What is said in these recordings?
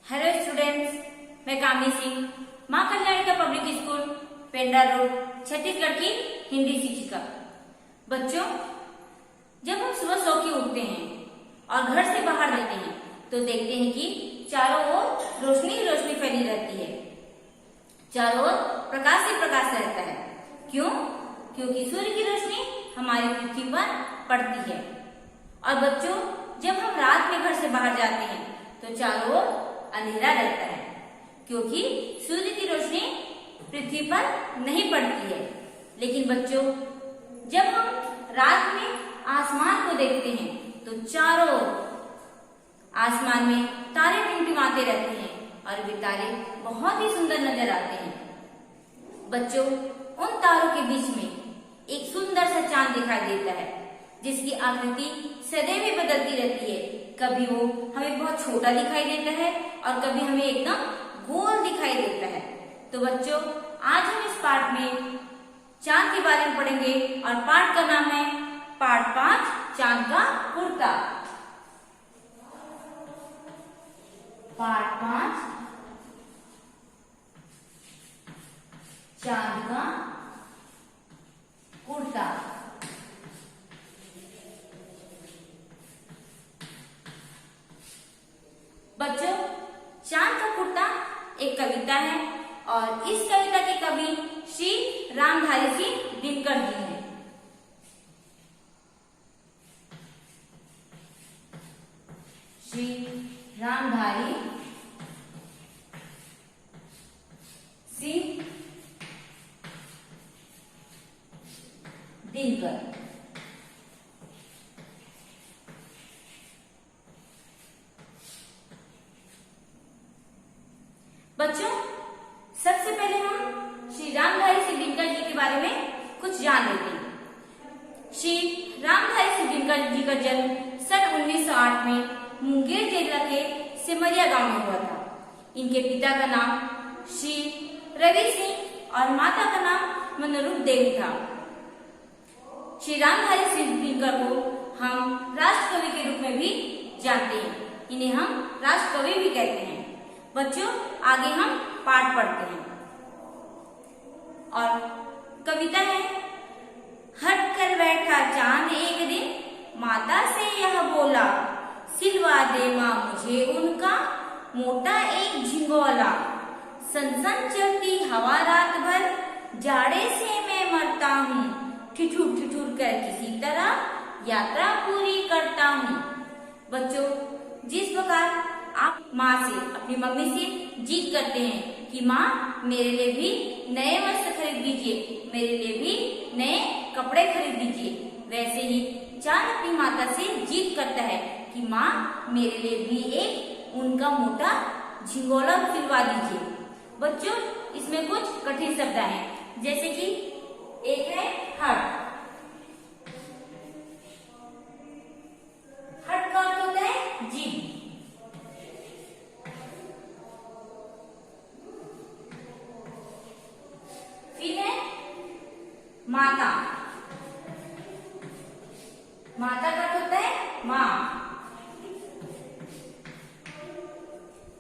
Hello students, मैं कामनी सिंह, मां कल्याणी का पब्लिक स्कूल, पेंडा रोड, छत्तीसगढ़ की हिंदी शिक्षिका। बच्चों, जब हम सुबह सो के उठते हैं और घर से बाहर जाते हैं तो देखते हैं कि चारों ओर रोशनी ही रोशनी फैली रहती है। चारों ओर प्रकाश ही प्रकाश रहता है। क्यों? क्योंकि सूर्य की रोशनी हमारी पृथ्वी पर पड़ती है। और बच्चों, जब हम रात में घर से बाहर जाते हैं तो चारों ओर अंधेरा रहता है, क्योंकि सूर्य की रोशनी पृथ्वी पर नहीं पड़ती है। लेकिन बच्चों, जब हम रात में आसमान को देखते हैं तो चारों ओर आसमान में तारे टिमटिमाते रहते हैं और वे तारे बहुत ही सुंदर नजर आते हैं। बच्चों, उन तारों के बीच में एक सुंदर सा चांद दिखाई देता है, जिसकी आकृति सदैव ही बदलती रहती है। कभी वो हमें बहुत छोटा दिखाई देता है और कभी हमें एकदम गोल दिखाई देता है। तो बच्चों, आज हम इस पाठ में चांद के बारे में पढ़ेंगे और पाठ का नाम है पाठ 5, चांद का कुर्ता। पाठ 5, चांद का कुर्ता। बच्चों, चांद का कुर्ता एक कविता है और इस कविता के कवि श्री रामधारी सिंह दिनकर जी हैं। श्री रामधारी सिंह दिनकर। बच्चों, सबसे पहले हम श्री रामधारी सिंह दिनकर जी के बारे में कुछ जान लेते हैं। श्री रामधारी सिंह दिनकर जी का जन्म सन 1908 में मुंगेर जिला के सिमरिया गांव में हुआ था। इनके पिता का नाम श्री रवि सिंह और माता का नाम मनोरूप देवी था। श्री रामधारी सिंह दिनकर को हम राष्ट्रकवि के रूप में भी जानते हैं। इन्हें हम राष्ट्रकवि भी कहते हैं। बच्चों, आगे हम पाठ पढ़ते हैं और कविता है। हट कर बैठा चांद एक दिन, माता से यह बोला, सिलवा दे माँ मुझे उनका मोटा एक झिंगोला। सनसन चलती हवा रात भर, जाड़े से मैं मरता हूँ, ठिठुर ठिठुर कर किसी तरह यात्रा पूरी करता हूँ। बच्चों, जिस प्रकार आप माँ से, अपनी मम्मी से जिद करते हैं कि माँ मेरे लिए भी नए वस्त्र खरीद दीजिए, मेरे लिए भी नए कपड़े खरीद दीजिए, वैसे ही चांद अपनी माता से जिद करता है कि माँ मेरे लिए भी एक ऊन का मोटा झिंगोला सिलवा दीजिए। बच्चों, इसमें कुछ कठिन शब्द हैं, जैसे कि एक है हट। हट का अर्थ होता है जिद। फिर है माता। माता का अर्थ होता है माँ।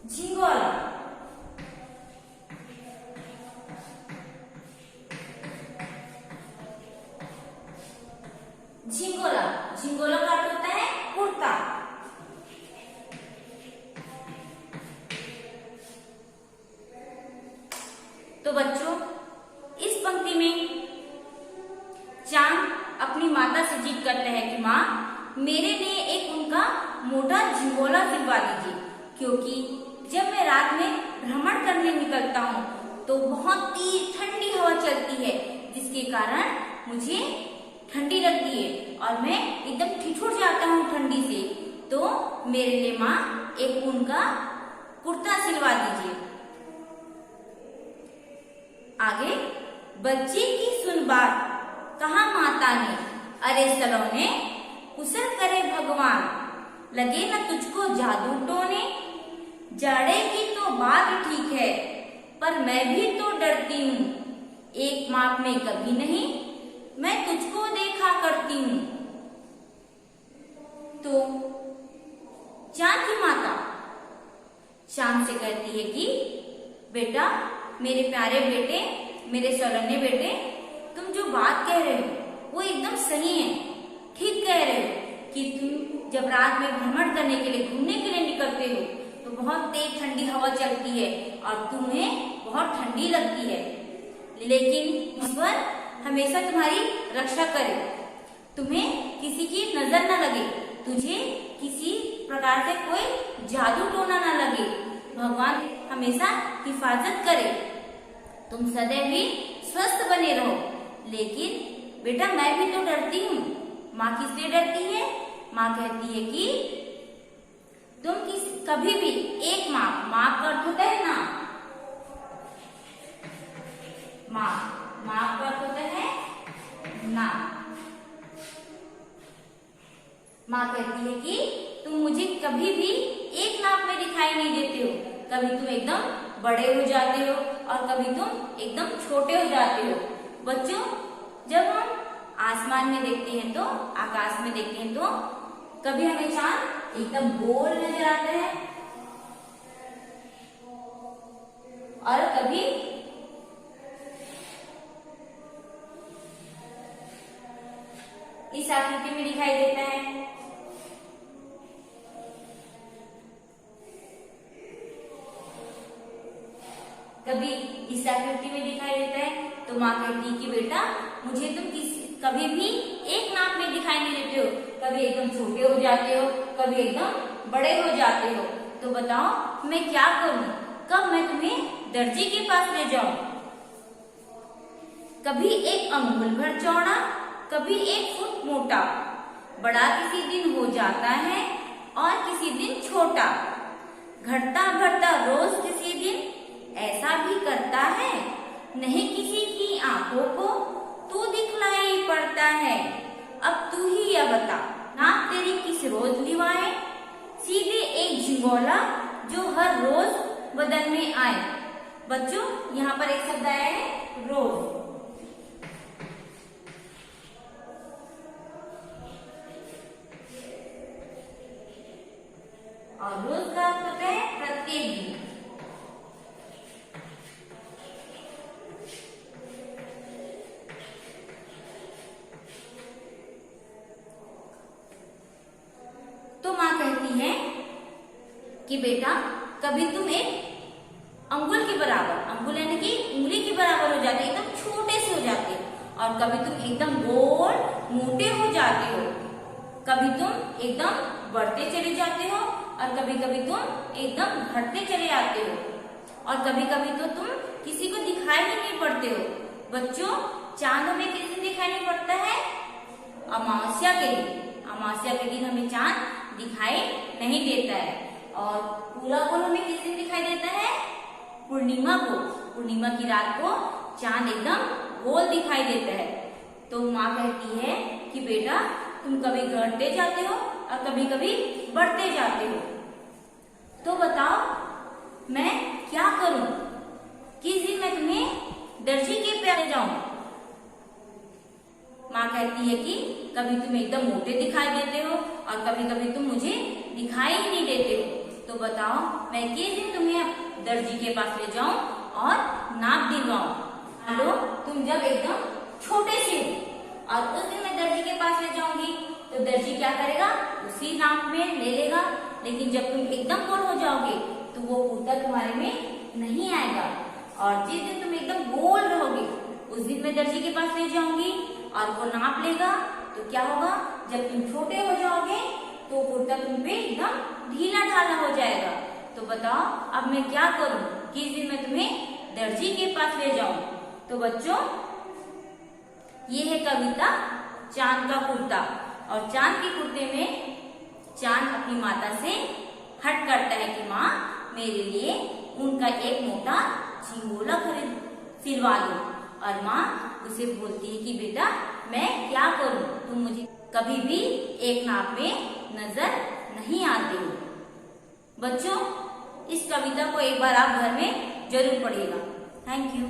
झिंगोला। झिंगोला, झिंगोला का अर्थ होता है कुर्ता। तो बच्चों, इस पंक्ति में चांद अपनी माता से जिद करता है कि माँ मेरे लिए एक उनका मोटा झिंगोला सिलवा दीजिए, क्योंकि जब मैं रात में भ्रमण करने निकलता हूँ तो बहुत तेज ठंडी हवा चलती है, जिसके कारण मुझे ठंडी लगती है और मैं एकदम ठिठुर जाता हूँ ठंडी से। तो मेरे लिए माँ एक ऊन का कुर्ता सिलवा दीजिए। आगे, बच्चे की सुन बात, कहा माता ने, अरे सलोने कुशल करे भगवान, लगे न तुझको जादू टोने। जाड़े की तो बात ठीक है, पर मैं भी तो डरती हूँ, एक माप में कभी नहीं मैं तुझको देखा करती हूँ। तो चांद की माता शान से कहती है कि बेटा, मेरे प्यारे बेटे, मेरे सौरन्य बेटे, तुम जो बात कह रहे हो वो एकदम सही है। ठीक कह रहे हो कि तुम जब रात में भ्रमण करने के लिए, घूमने के लिए निकलते हो तो बहुत तेज ठंडी हवा चलती है और तुम्हें बहुत ठंडी लगती है, लेकिन ईश्वर हमेशा तुम्हारी रक्षा करे, तुम्हें किसी की नजर न लगे, तुझे किसी प्रकार से कोई जादू टोना न लगे, भगवान हमेशा हिफाजत करे, तुम सदैव भी स्वस्थ बने रहो। लेकिन बेटा, मैं भी तो डरती हूँ। माँ किससे डरती है? माँ कहती है कि तुम कभी भी एक माँ का अर्थ होता है ना, माँ का अर्थ होता है ना। माँ कहती है कि तुम मुझे कभी भी एक नाप में दिखाई नहीं देते हो, कभी तुम एकदम बड़े हो जाते हो और कभी तुम एकदम छोटे हो जाते हो। बच्चों, जब हम आसमान में देखते हैं तो, आकाश में देखते हैं तो कभी हमें चांद एकदम गोल नजर आता है और कभी इस आकृति में दिखाई देता है। कभी इस आकृति में दिखाई देता है। तो माँ कहती है कि बेटा, मुझे तुम कभी भी एक नाप में दिखाई नहीं देते हो, कभी एकदम छोटे हो जाते हो, कभी एकदम बड़े हो जाते हो। तो बताओ मैं क्या करूं? कब मैं तुम्हें दर्जी के पास ले जाऊं? कभी 1 अंगुल भर चौड़ा, कभी 1 फुट मोटा, बड़ा किसी दिन हो जाता है और किसी दिन छोटा, घटता बढ़ता रोज किसी दिन ऐसा भी करता है, नहीं किसी की आंखों को तू दिखलाई पड़ता है। अब तू ही यह बता, नाक तेरी किस रोज लिवाए, सीधे एक झिंगोला जो हर रोज बदन में आए। बच्चों, यहाँ पर एक शब्द आया है रोज, और रोज का अर्थ होता है प्रत्येक दिन। तो माँ कहती है कि बेटा, कभी तुम 1 अंगुल के बराबर, अंगुल यानी कि उंगली के बराबर हो जाते, एकदम छोटे से हो जाते, और कभी तुम एकदम गोल मोटे हो जाते हो, कभी तुम एकदम बढ़ते चले जाते हो और कभी कभी तुम एकदम घटते चले आते हो, और कभी कभी तो तुम किसी को दिखाई ही नहीं पड़ते हो। बच्चों, चांद हमें किस दिन दिखाई नहीं पड़ता है? अमावस्या के दिन। अमावस्या के दिन हमें चांद दिखाई नहीं देता है, और पूरा गोल हमें किस दिन दिखाई देता है? पूर्णिमा को। पूर्णिमा की रात को चांद एकदम गोल दिखाई देता है। तो माँ कहती है कि बेटा, तुम कभी घटते जाते हो और कभी कभी बढ़ते जाते हो, तो बताओ मैं क्या करूं? किस दिन मैं तुम्हें दर्जी के प्यारे जाऊं? माँ कहती है कि कभी तुम एकदम मोटे दिखाई देते हो और कभी कभी तुम मुझे दिखाई ही नहीं देते हो, तो बताओ मैं किस दिन तुम्हें दर्जी के पास ले जाऊं और नाप दिलवाऊं? हेलो, तुम जब एकदम छोटे से हो और उस दिन मैं दर्जी के पास ले जाऊंगी तो दर्जी क्या करेगा? उसी नाप में ले लेगा, लेकिन जब तुम एकदम गोल हो जाओगे तो वो कुर्ता तुम्हारे में नहीं आएगा, और जिस दिन तुम एकदम गोल रहोगे उस दिन मैं दर्जी के पास ले जाऊंगी और वो नाप लेगा। तो क्या होगा? जब तुम छोटे हो जाओगे तो कुर्ता तुम पे एकदम ढीला ढाला हो जाएगा। तो बताओ अब मैं क्या करूं? किस दिन मैं तुम्हें दर्जी के पास ले जाऊं? तो बच्चों, ये है कविता चांद का कुर्ता, और चांद के कुर्ते में चांद अपनी माता से हट करता है कि माँ, मेरे लिए उनका एक मोटा झिंगोला सिलवा दो, और माँ उसे बोलती है कि बेटा मैं क्या करूं, तुम मुझे कभी भी एक नाप में नजर नहीं आते हो। बच्चों, इस कविता को एक बार आप घर में जरूर पढ़िएगा। Thank you.